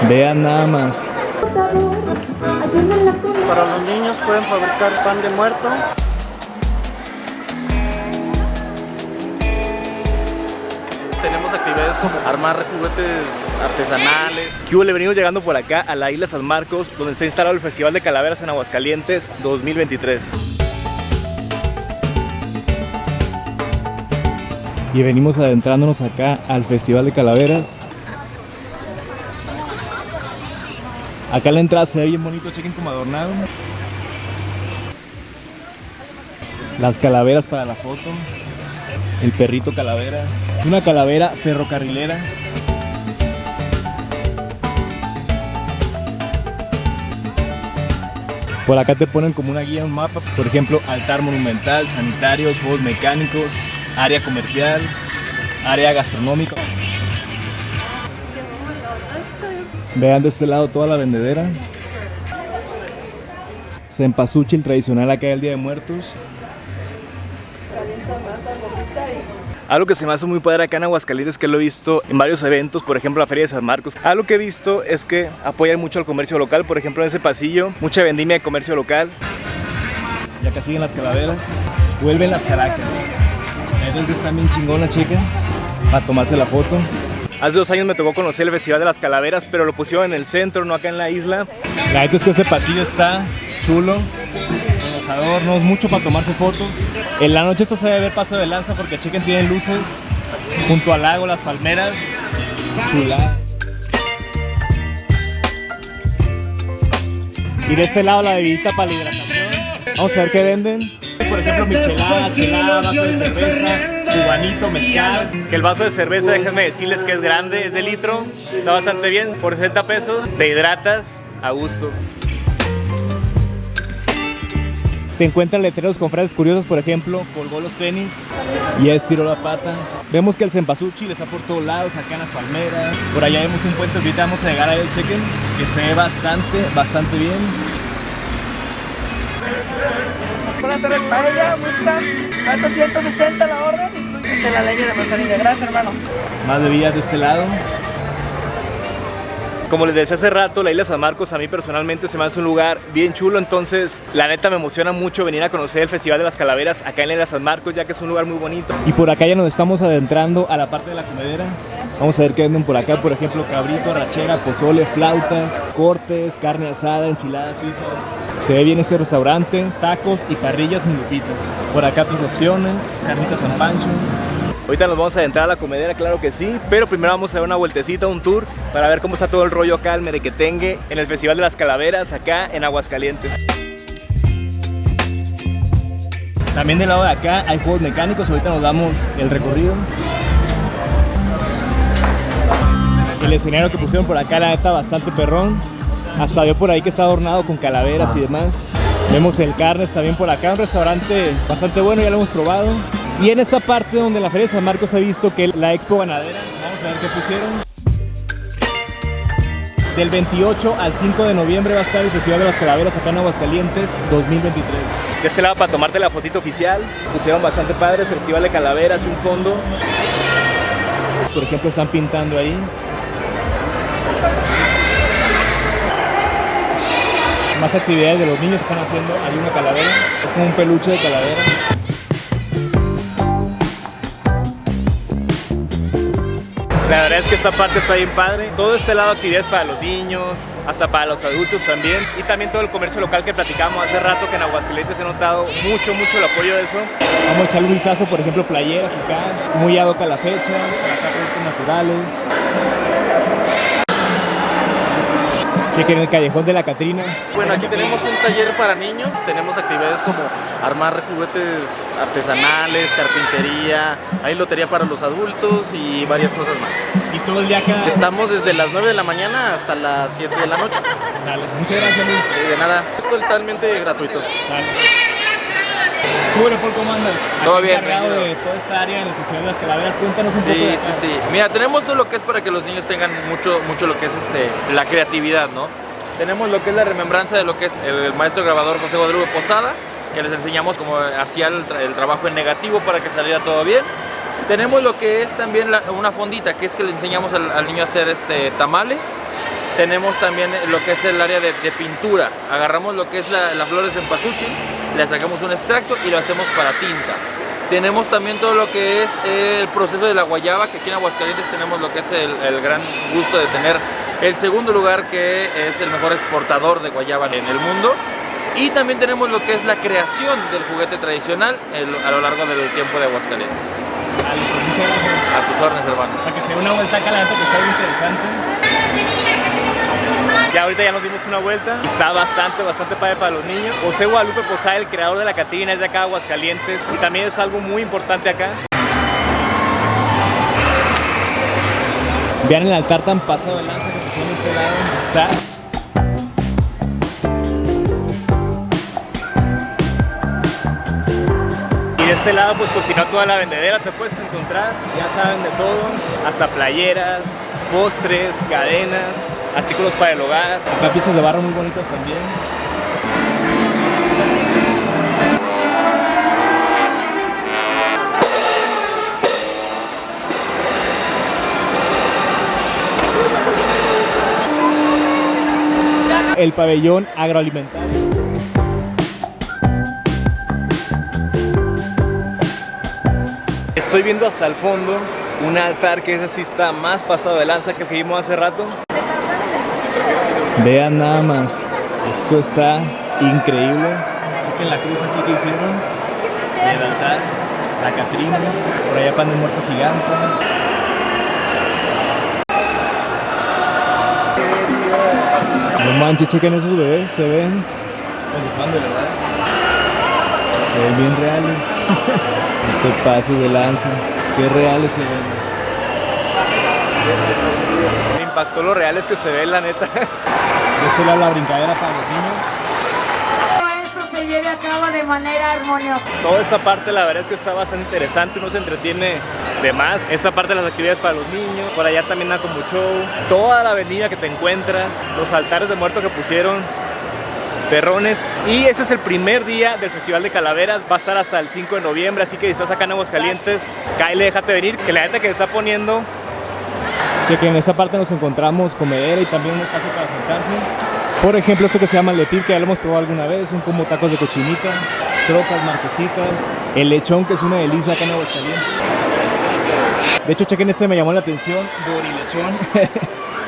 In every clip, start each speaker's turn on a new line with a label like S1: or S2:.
S1: Vean nada más.
S2: Para los niños pueden fabricar pan de muerto.
S3: Tenemos actividades como armar juguetes artesanales.
S1: ¿Qué hubo? Le venimos llegando por acá a la isla San Marcos, donde se ha instalado el Festival de Calaveras en Aguascalientes 2023. Y venimos adentrándonos acá al Festival de Calaveras. Acá la entrada se ve bien bonito, chequen como adornado. Las calaveras para la foto. El perrito calavera. Una calavera ferrocarrilera. Por acá te ponen como una guía, un mapa. Por ejemplo, altar monumental, sanitarios, juegos mecánicos, área comercial, área gastronómica. Vean de este lado toda la vendedera. Cempasúchil tradicional acá el Día de Muertos. Algo que se me hace muy padre acá en Aguascalientes, que lo he visto en varios eventos, por ejemplo la Feria de San Marcos. Algo que he visto es que apoyan mucho al comercio local, por ejemplo en ese pasillo, mucha vendimia de comercio local. Y acá siguen las calaveras, vuelven las caracas. Ahí que están bien chingonas, chica, para tomarse la foto. Hace 2 años me tocó conocer el Festival de las Calaveras, pero lo pusieron en el centro, no acá en la isla. La verdad es que ese pasillo está chulo, con los adornos, mucho para tomarse fotos. En la noche esto se debe ver paso de lanza porque chequen, tienen luces junto al lago, las palmeras. Chula. Y de este lado la bebidita para la hidratación. Vamos a ver qué venden. Por ejemplo, michelada, chelada, vaso de cerveza, cubanito, mezcal. Que el vaso de cerveza, déjenme decirles que es grande, es de litro. Está bastante bien, por 60 pesos. Te hidratas a gusto. Te encuentran letreros con frases curiosas, por ejemplo, colgó los tenis y ya estiró la pata. Vemos que el cempasúchil está por todos lados, acá en las palmeras. Por allá vemos un puente, ahorita vamos a llegar a él, chequen, que se ve bastante bien.
S4: Buenas tardes, paella, mixta, ¿cuánto? 160 la orden. Eche la leña de manzanilla, gracias hermano.
S1: Más bebidas de este lado. Como les decía hace rato, la isla San Marcos a mí personalmente se me hace un lugar bien chulo, entonces la neta me emociona mucho venir a conocer el Festival de las Calaveras acá en la isla San Marcos, ya que es un lugar muy bonito. Y por acá ya nos estamos adentrando a la parte de la comedera. Vamos a ver qué venden por acá, por ejemplo, cabrito, arrachera, pozole, flautas, cortes, carne asada, enchiladas suizas. Se ve bien este restaurante, tacos y parrillas mi Lupita. Por acá tus opciones, carnitas San Pancho. Ahorita nos vamos a adentrar a la comedera, claro que sí, pero primero vamos a dar una vueltecita, un tour, para ver cómo está todo el rollo acá, el merequetengue, en el Festival de las Calaveras, acá en Aguascalientes. También del lado de acá hay juegos mecánicos, ahorita nos damos el recorrido. El escenario que pusieron por acá, la neta, bastante perrón. Hasta veo por ahí que está adornado con calaveras y demás. Vemos el Carnes también por acá, un restaurante bastante bueno, ya lo hemos probado. Y en esta parte donde la Feria de San Marcos he visto que la Expo Ganadera, vamos a ver qué pusieron. Del 28 al 5 de noviembre va a estar el Festival de las Calaveras acá en Aguascalientes 2023. De este lado para tomarte la fotito oficial, pusieron bastante padre, Festival de Calaveras, un fondo. Por ejemplo, están pintando ahí. Más actividades de los niños que están haciendo. Hay una calavera, es como un peluche de calavera. La verdad es que esta parte está bien padre. Todo este lado actividades para los niños, hasta para los adultos también. Y también todo el comercio local que platicamos hace rato, que en Aguascalientes he notado mucho el apoyo de eso. Vamos a echarle un vistazo, por ejemplo, playeras acá, muy ad hoc a la fecha, acá productos naturales. Chequen el callejón de la Catrina.
S3: Bueno, aquí tenemos un taller para niños, tenemos actividades como armar juguetes artesanales, carpintería, hay lotería para los adultos y varias cosas más.
S1: Y todo el día acá.
S3: Estamos desde las 9 de la mañana hasta las 7 de la noche.
S1: Dale. Muchas gracias, Luis.
S3: Sí, de nada, es totalmente gratuito.
S1: Dale. Chulo, Paul, ¿cómo andas?
S3: Todo
S1: Aquí
S3: bien,
S1: encargado
S3: tranquilo.
S1: de toda esta área en el Festival de las Calaveras, cuéntanos un poco de acá.
S5: Sí. Mira, tenemos todo lo que es para que los niños tengan mucho lo que es la creatividad, ¿no? Tenemos lo que es la remembranza de lo que es el maestro grabador José Guadalupe Posada, que les enseñamos cómo hacía el trabajo en negativo para que saliera todo bien. Tenemos lo que es también una fondita, que es que le enseñamos al niño a hacer tamales. Tenemos también lo que es el área de pintura. Agarramos lo que es la flor de cempasúchil, le sacamos un extracto y lo hacemos para tinta. Tenemos también todo lo que es el proceso de la guayaba, que aquí en Aguascalientes tenemos lo que es el gran gusto de tener el segundo lugar, que es el mejor exportador de guayaba en el mundo. Y también tenemos lo que es la creación del juguete tradicional a lo largo del tiempo de Aguascalientes.
S1: Vale, pues muchas gracias.
S5: A tus órdenes, hermano.
S1: Para que se dé una vuelta acá, la neta que está bien interesante. Ya ahorita ya nos dimos una vuelta. Está bastante padre para los niños. José Guadalupe Posada, el creador de la Catrina, es de acá de Aguascalientes. Y también es algo muy importante acá. Vean el altar tan pasado de lanza que pusieron de este lado. Está. Y de este lado pues continúa toda la vendedera, te puedes encontrar, ya saben, de todo, hasta playeras, postres, cadenas, artículos para el hogar. Acá piezas de barro muy bonitas también. El pabellón agroalimentario. Estoy viendo hasta el fondo un altar que ese sí está más pasado de lanza que el que vimos hace rato. Vean nada más, esto está increíble. Chequen la cruz aquí que hicieron, el altar, la Catrina, por allá pan de muerto gigante. No manches, chequen esos bebés, se ven como si fueran de verdad. Se ven bien reales. No te pases de lanza, qué reales se ven. Me impactó lo reales que se ven, la neta. Eso era la brincadera para los niños.
S6: Esto se lleve a cabo de manera armoniosa.
S1: Toda esta parte la verdad es que está bastante interesante, uno se entretiene de más. Esta parte de las actividades para los niños, por allá también hay como show. Toda la avenida que te encuentras, los altares de muertos que pusieron, perrones. Y ese es el primer día del Festival de Calaveras, va a estar hasta el 5 de noviembre, así que si estás acá en Aguascalientes, cáele, déjate venir, que la neta que se está poniendo. Chequen, en esta parte nos encontramos comedera y también un espacio para sentarse. Por ejemplo, esto que se llama lepip, que ya lo hemos probado alguna vez, son como tacos de cochinita, trocas, marquesitas, el lechón, que es una delicia acá en Aguascalientes. De hecho, chequen, este me llamó la atención, dorilechón.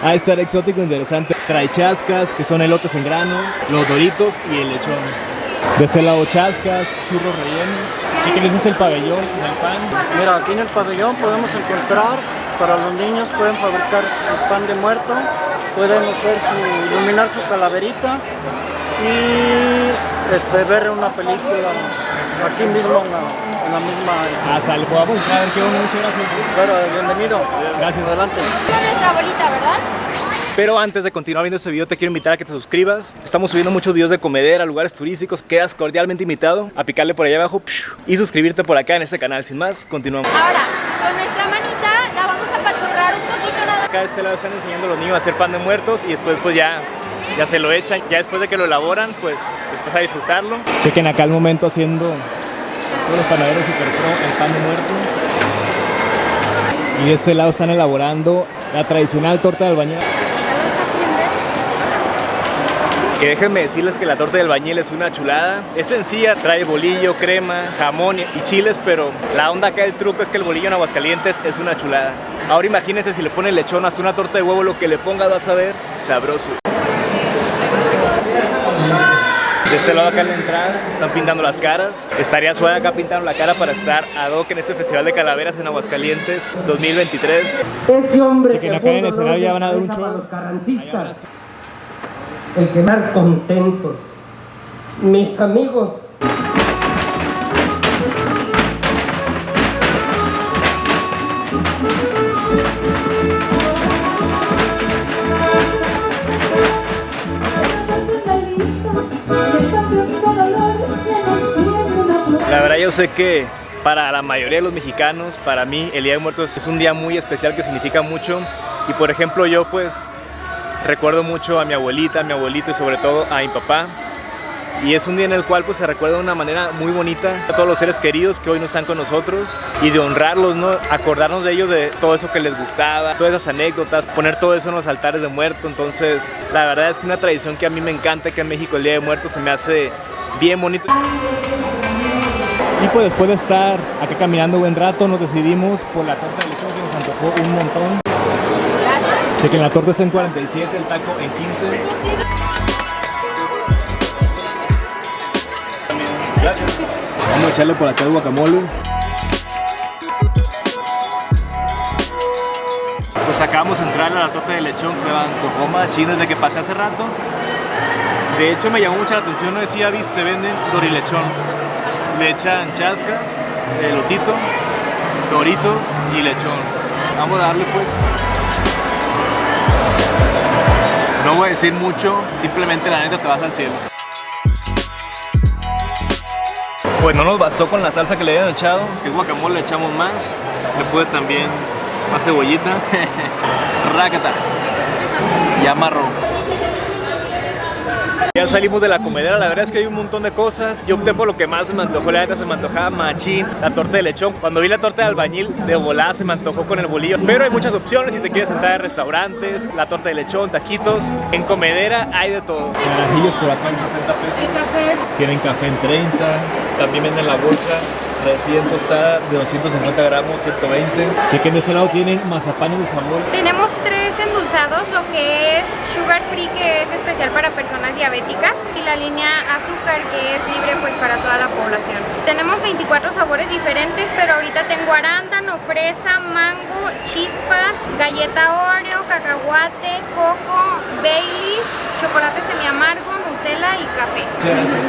S1: Va a estar exótico, interesante. Trae chascas, que son elotes en grano, los doritos y el lechón. De este lado chascas, churros rellenos. Chequen, ese es el pabellón del pan.
S2: Mira, aquí en el pabellón podemos encontrar, para los niños pueden fabricar su pan de muerto, pueden iluminar su calaverita y ver una película aquí mismo en la misma área.
S1: Ah, sale, podamos entrar, qué bueno, muchas gracias.
S2: Bueno, bienvenido.
S1: Gracias.
S2: Adelante.
S6: Nuestra abuelita, ¿verdad?
S1: Pero antes de continuar viendo este video te quiero invitar a que te suscribas. Estamos subiendo muchos videos de comedera, lugares turísticos. Quedas cordialmente invitado a picarle por allá abajo y suscribirte por acá en este canal. Sin más, continuamos.
S6: Ahora, con nuestra manita la vamos a apachurrar un poquito nada.
S1: Acá de este lado están enseñando a los niños a hacer pan de muertos y después pues ya se lo echan. Ya después de que lo elaboran, pues después a disfrutarlo. Chequen acá el momento haciendo todos los panaderos super pro el pan de muerto. Y de este lado están elaborando la tradicional torta de albañil. Que déjenme decirles que la torta de albañil es una chulada. Es sencilla, trae bolillo, crema, jamón y chiles, pero la onda acá del truco es que el bolillo en Aguascalientes es una chulada. Ahora imagínense si le ponen lechón hasta una torta de huevo, lo que le pongas vas a ver sabroso. De este lado acá en la entrada están pintando las caras. Estaría suave acá pintando la cara para estar ad hoc en este Festival de Calaveras en Aguascalientes 2023.
S7: Ese hombre
S1: que acá en el escenario ya van a dar un show.
S7: Los carrancistas, el quedar contentos, mis amigos.
S1: La verdad yo sé que para la mayoría de los mexicanos, para mí el Día de Muertos es un día muy especial que significa mucho. Y por ejemplo yo pues recuerdo mucho a mi abuelita, a mi abuelito y sobre todo a mi papá. y es un día en el cual pues se recuerda de una manera muy bonita a todos los seres queridos que hoy no están con nosotros y de honrarlos, ¿no? Acordarnos de ellos, de todo eso que les gustaba, todas esas anécdotas, poner todo eso en los altares de muerto. Entonces la verdad es que una tradición que a mí me encanta, que en México el Día de Muertos se me hace bien bonito. Y pues después de estar acá caminando buen rato, nos decidimos por la torta de lechón, que nos antojó un montón. Chequen, la torta está en 47, el taco en 15. Gracias. Vamos a echarle por acá el guacamole. Pues acabamos de entrar a la torta de lechón, se me antojó machín desde que pasé hace rato. De hecho me llamó mucho la atención, no decía, viste, venden dorilechón. Le echan chascas, elotito, doritos y lechón. Vamos a darle pues. No voy a decir mucho, simplemente la neta te vas al cielo. Pues no nos bastó con la salsa que le habían echado, que es guacamole, le echamos más. Le puse también más cebollita. Rácata. Y amarro. Ya salimos de la comedera, la verdad es que hay un montón de cosas. Yo opté por lo que más se me antojó, la neta se me antojaba machín, la torta de lechón. Cuando vi la torta de albañil, de volada se me antojó con el bolillo. Pero hay muchas opciones si te quieres sentar en restaurantes, la torta de lechón, taquitos. En comedera hay de todo. Naranjillos por acá en 70 pesos. Tienen café en 30. También venden la bolsa recién tostada de 250 gramos, 120. Chequen, de ese lado tienen mazapanes de sabor.
S6: Tenemos 3 endulzados, lo que es sugar free, que es especial para personas diabéticas, y la línea azúcar, que es libre pues para toda la población. Tenemos 24 sabores diferentes, pero ahorita tengo arándano, fresa, mango, chispas, galleta Oreo, cacahuate, coco, Baileys, chocolate semiamargo, Nutella y café.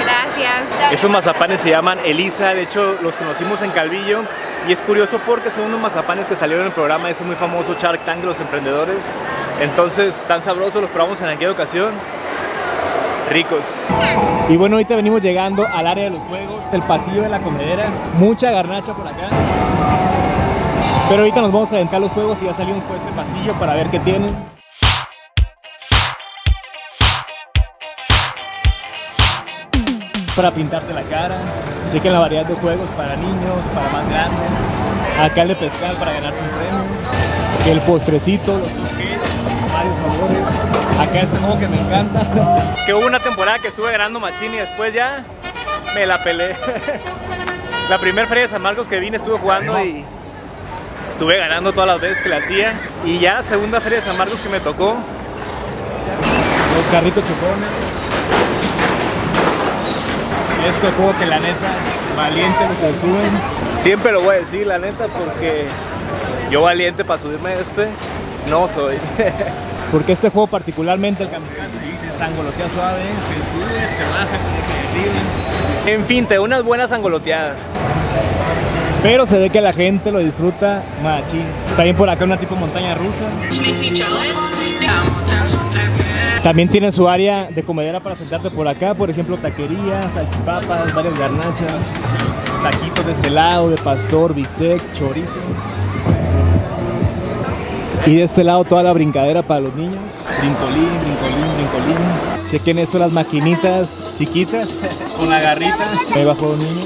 S6: Gracias.
S1: Esos mazapanes se llaman Elisa, de hecho los conocimos en Calvillo y es curioso porque son unos mazapanes que salieron en el programa ese muy famoso Shark Tank de los emprendedores. Entonces tan sabrosos, los probamos en aquella ocasión. Ricos. Y bueno, ahorita venimos llegando al área de los juegos, el pasillo de la comedera, mucha garnacha por acá. Pero ahorita nos vamos a adentrar los juegos y ya salimos por este pasillo para ver qué tienen. Para pintarte la cara, chequen la variedad de juegos para niños, para más grandes. Acá el de pescar para ganarte un premio. El postrecito, los cupcakes, varios sabores. Acá este juego que me encanta. Que hubo una temporada que estuve ganando machín y después ya me la pelé. La primera feria de San Marcos que vine estuve jugando y estuve ganando todas las veces que la hacía. Y ya segunda feria de San Marcos que me tocó, los carritos chocones. Este juego que la neta, valiente lo que suben. Siempre lo voy a decir, la neta, porque yo valiente para subirme a este, no soy. Porque este juego particularmente, el kamikaze, es angolotea suave, te sube, te baja, te equilibra. En fin, te da unas buenas angoloteadas. Pero se ve que la gente lo disfruta machín. También por acá una tipo montaña rusa. También tienen su área de comedera para sentarte por acá, por ejemplo taquerías, salchipapas, varias garnachas, taquitos de este lado, de pastor, bistec, chorizo. Y de este lado toda la brincadera para los niños, brincolín, brincolín, brincolín. Chequen eso, las maquinitas chiquitas con la garrita, ahí bajo un niño.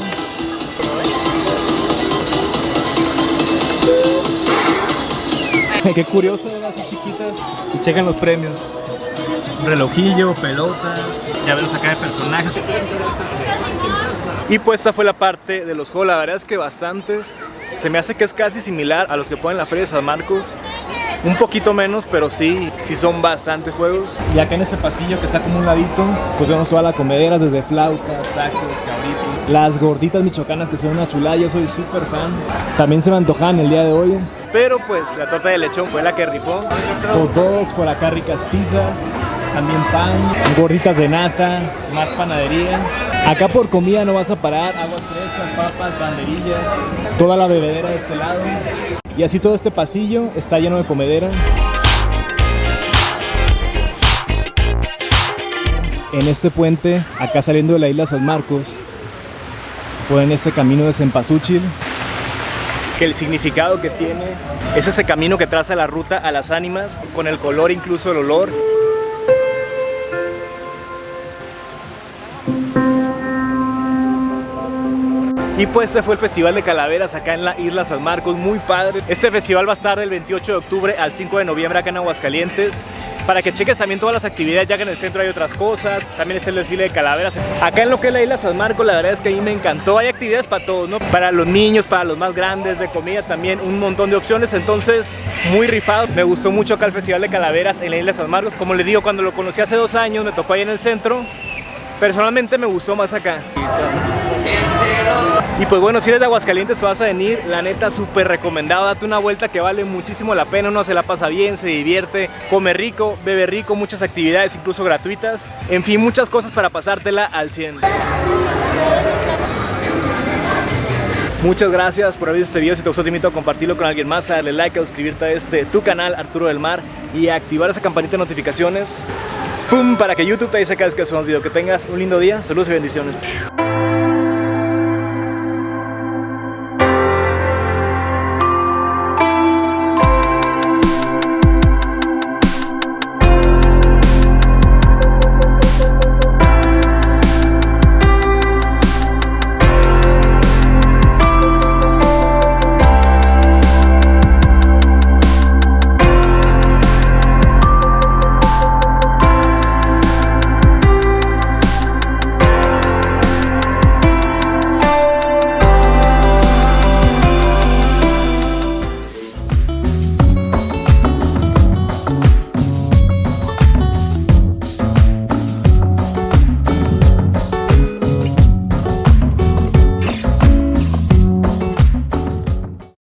S1: Qué curioso, ¿verdad? Así chiquitas. Y chequen los premios. Relojillo, pelotas, llaveros acá de personajes. Y pues esta fue la parte de los juegos, la verdad es que bastantes. Se me hace que es casi similar a los que ponen en la Feria de San Marcos. Un poquito menos, pero sí son bastantes juegos. Y acá en este pasillo que está como un ladito, pues vemos toda la comedera, desde flautas, tacos, cabritos. Las gorditas michoacanas que son una chulada, yo soy súper fan. También se me antojaban el día de hoy. Pero pues la torta de lechón fue la que rifó. Hot dogs, por acá ricas pizzas, también pan, gorditas de nata, más panadería. Acá por comida no vas a parar, aguas frescas, papas, banderillas, toda la bebedera de este lado. Y así todo este pasillo está lleno de comedera. En este puente, acá saliendo de la isla San Marcos, ponen este camino de Cempasúchil, que el significado que tiene es ese camino que traza la ruta a las ánimas, con el color, incluso el olor. Y pues este fue el Festival de Calaveras acá en la Isla San Marcos, muy padre. Este festival va a estar del 28 de octubre al 5 de noviembre acá en Aguascalientes. Para que cheques también todas las actividades, ya que en el centro hay otras cosas. También está el desfile de calaveras. Acá en lo que es la Isla San Marcos, la verdad es que a mí me encantó. Hay actividades para todos, ¿no? Para los niños, para los más grandes, de comida también, un montón de opciones. Entonces, muy rifado. Me gustó mucho acá el Festival de Calaveras en la Isla San Marcos. Como les digo, cuando lo conocí hace 2 años, me tocó ahí en el centro. Personalmente me gustó más acá. Y pues bueno, si eres de Aguascalientes o vas a venir, la neta súper recomendado, date una vuelta que vale muchísimo la pena, uno se la pasa bien, se divierte, come rico, bebe rico, muchas actividades incluso gratuitas, en fin, muchas cosas para pasártela al 100. Muchas gracias por haber visto este video. Si te gustó, te invito a compartirlo con alguien más, a darle like, a suscribirte a tu canal Arturo del Mar y a activar esa campanita de notificaciones, ¡pum!, para que YouTube te avise cada vez que subamos video. Que tengas un lindo día, saludos y bendiciones.